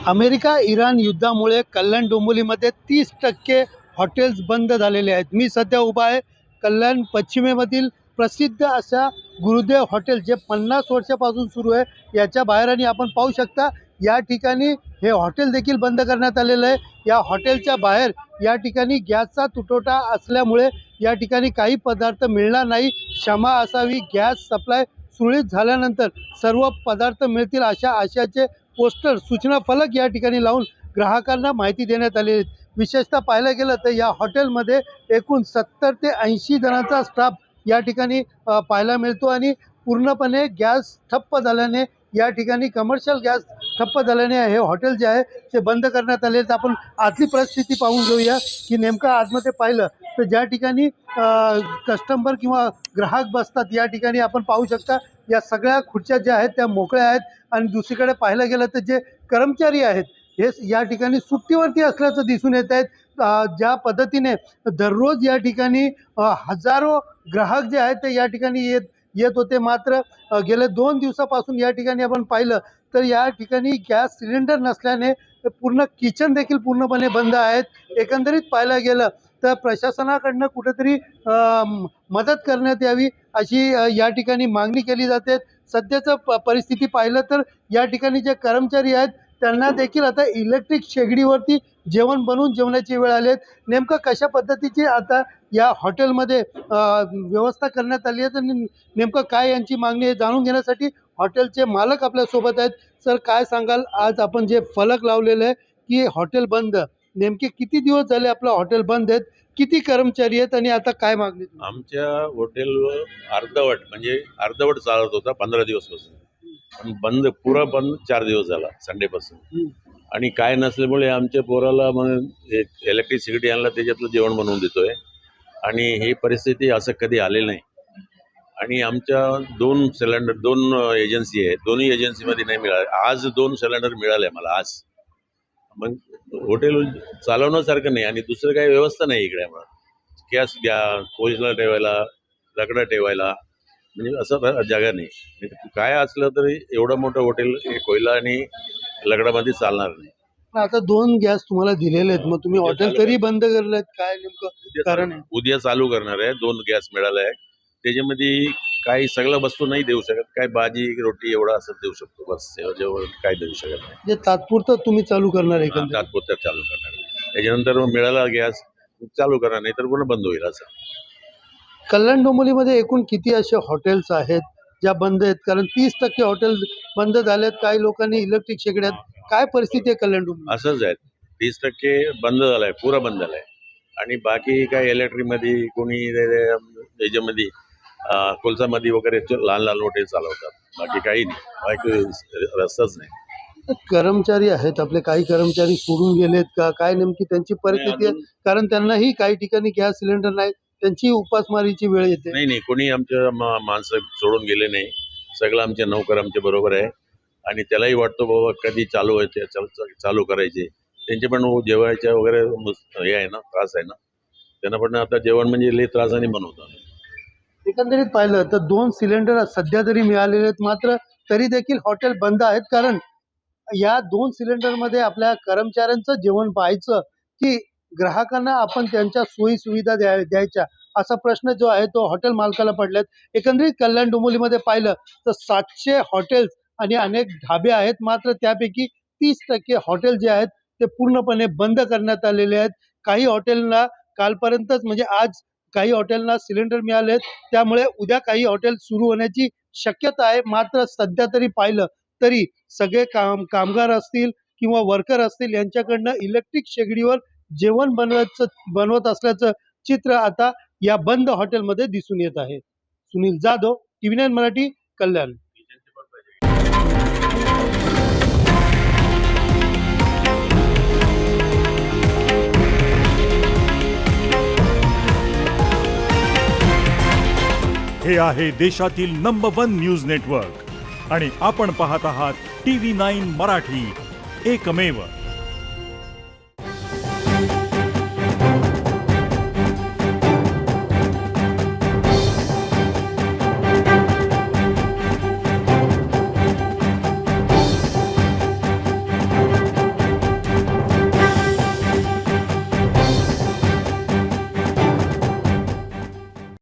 America Iran युद्धामुळे कल्याण डोंबिवलीमध्ये 30% hotels बंद झालेले आहेत. मी सध्या उभा आहे कल्याण पश्चिमेमधील प्रसिद्ध अशा गुरुदेव हॉटेल, जे 50 वर्षापासून सुरू आहे याच्या बाहेर. आणि आपण पाहू शकता या ठिकाणी हे हॉटेल देखील बंद करण्यात आलेलं आहे. या हॉटेलच्या बाहेर या ठिकाणी गॅसचा तुटवडा असल्यामुळे या ठिकाणी काही पदार्थ मिळणार नाही. क्षमा असावी, गॅस सप्लाय सुरळीत झाल्यानंतर सर्व पदार्थ मिळतील अशा आशयाचे पोस्टर, सूचना फलक या ठिकाणी लावून ग्राहकांना माहिती देण्यात आली आहे. विशेषतः पाहायला गेलं तर या हॉटेलमध्ये एकूण 70 ते 80 जणांचा स्टाफ या ठिकाणी पाहायला मिळतो. आणि पूर्णपणे गॅस ठप्प झाल्याने, या ठिकाणी कमर्शियल गॅस ठप्प झाल्याने हे हॉटेल जे आहे ते बंद करण्यात आले. तर आपण आतली परिस्थिती पाहून घेऊया की नेमकं आतमध्ये पाहिलं तर ज्या ठिकाणी कस्टमर किंवा ग्राहक बसतात या ठिकाणी आपण पाहू शकता या सगळ्या खुर्च्या ज्या आहेत त्या मोकळ्या आहेत. आणि दुसरीकडे पाहायला गेलं तर जे कर्मचारी आहेत हे या ठिकाणी सुट्टीवरती असल्याचं दिसून येत आहेत. ज्या पद्धतीने दररोज या ठिकाणी हजारो ग्राहक जे आहेत ते या ठिकाणी येत होते, मात्र गेल्या 2 दिवसापासून या ठिकाणी आपण पाहिलं तर या ठिकाणी गॅस सिलेंडर नसल्याने पूर्ण किचन देखील पूर्णपणे बंद आहेत. एकंदरीत पाहायला गेलं तर प्रशासनाकडनं कुठेतरी मदत करण्यात यावी अशी या ठिकाणी मागणी केली जाते. सध्याचं परिस्थिती पाहिलं तर या ठिकाणी जे कर्मचारी आहेत त्यांना देखील आता इलेक्ट्रिक शेगडीवरती जेवण बनवून जेवण्याची वेळ आली आहे. नेमकं कशा पद्धतीची आता या हॉटेलमध्ये व्यवस्था करण्यात आली आहे तर नेमकं काय यांची मागणी आहे जाणून घेण्यासाठी हॉटेलचे मालक आपल्यासोबत आहेत. सर, काय सांगाल, आज आपण जे फलक लावलेलं आहे की हॉटेल बंद, नेमके किती दिवस झाले आपलं हॉटेल बंद आहेत, किती कर्मचारी आहेत आणि आता काय मागणी? आमच्या हॉटेल अर्धवट चालत होता 15 दिवसपासून, पण पुरा बंद 4 दिवस झाला संडेपासून. आणि काय नसल्यामुळे आमच्या पोराला मग इलेक्ट्रिसिटी आणला, त्याच्यातलं जेवण बनवून देतोय. आणि ही परिस्थिती असं कधी आलेलं नाही. आणि आमच्या 2 सिलेंडर 2 एजन्सी आहे, दोन्ही एजन्सीमध्ये नाही मिळाले. आज 2 सिलेंडर मिळाले मला आज. मग हॉटेल चालवण्यासारखं नाही आणि दुसरं काही व्यवस्था नाही इकडे. आम्हाला गॅस कोयला ठेवायला, लाकडं ठेवायला म्हणजे असं जागा नाही. काय असलं तरी एवढं मोठं हॉटेल हे कोयला आणि लकडामध्ये चालणार नाही. आता 2 गॅस तुम्हाला दिलेले आहेत, मग तुम्ही हॉटेल तरी बंद करलेत, काय नेमकं कारण आहे? उद्या चालू करणार आहे. 2 गॅस मिळाले आहे, त्याच्यामध्ये काही सगळं वस्तू नाही देऊ शकत. काय भाजी रोटी एवढा असं देऊ शकतो, बस. जेवण काय देऊ शकत नाही. जे तात्पुरतं तुम्ही चालू करणार आहे? तात्पुरतं चालू करणार आहे. त्याच्यानंतर मिळाला गॅस चालू करणार, नाही तर पुन्हा बंद होईल. असं कल्याण डोंबिवलीमध्ये एकूण किती असे हॉटेल्स आहेत ज्या बंद आहेत? कारण 30% हॉटेल बंद झालेत, काही लोकांनी इलेक्ट्रिक शेगड्यात. काय परिस्थिती आहे कल्याण डोंबिवली? असंच आहे. 30% बंद झालाय, पुरा बंद झालाय. आणि बाकी काय इलेक्ट्रिकमध्ये कोणी याच्यामध्ये कोळसामध्ये वगैरे लहान लहान हॉटेल चालवतात, बाकी काही नाही. बाकी रस्ताच नाही. कर्मचारी आहेत आपले, काही कर्मचारी सोडून गेलेत का, काय नेमकी त्यांची परिस्थिती आहे? कारण त्यांनाही काही ठिकाणी गॅस सिलेंडर नाही, त्यांची उपासमारीची वेळ येते. नाही, कोणी आमच्या माणसं सोडून गेले नाही. सगळं आमचे नौकर आमच्या बरोबर आहे. आणि त्यालाही वाटतो बाबा कधी चालू व्हायचे, चालू करायचे. त्यांचे पण जेवायच्या वगैरे हे आहे ना, त्रास आहे ना त्यांना. पण आता जेवण म्हणजे लई त्रासाने बनवतात. एकंदरीत पाहिलं तर 2 सिलेंडर सध्या तरी मिळालेले आहेत, मात्र तरी देखील हॉटेल बंद आहेत. कारण या 2 सिलेंडरमध्ये आपल्या कर्मचाऱ्यांचं जेवण पाहायचं की ग्राहकांना आपण त्यांच्या सोयी सुविधा द्यायच्या, असा प्रश्न जो आहे तो हॉटेल मालकाला पडलाय. एकंदरीत कल्याण डोंबिवलीमध्ये पाहिलं तर 700 हॉटेल्स आणि अनेक ढाबे आहेत, मात्र त्यापैकी 30% हॉटेल जे आहेत ते पूर्णपणे बंद करण्यात आलेले आहेत. काही हॉटेलला कालपर्यंतच, म्हणजे आज काही हॉटेलना सिलेंडर मिळाले आहेत, त्यामुळे उद्या काही हॉटेल सुरू होण्याची शक्यता आहे. मात्र सध्या तरी पाहिलं तरी सगळे कामगार असतील किंवा वर्कर असतील यांच्याकडनं इलेक्ट्रिक शेगडीवर जेवण बनवत असल्याचं चित्र आता या बंद हॉटेलमध्ये दिसून येत आहे. सुनील जाधव, TV9 मराठी, कल्याण. हे आहे देशातील नंबर 1 न्यूज नेटवर्क आणि आपण पाहत आहात TV9 मराठी, एकमेव.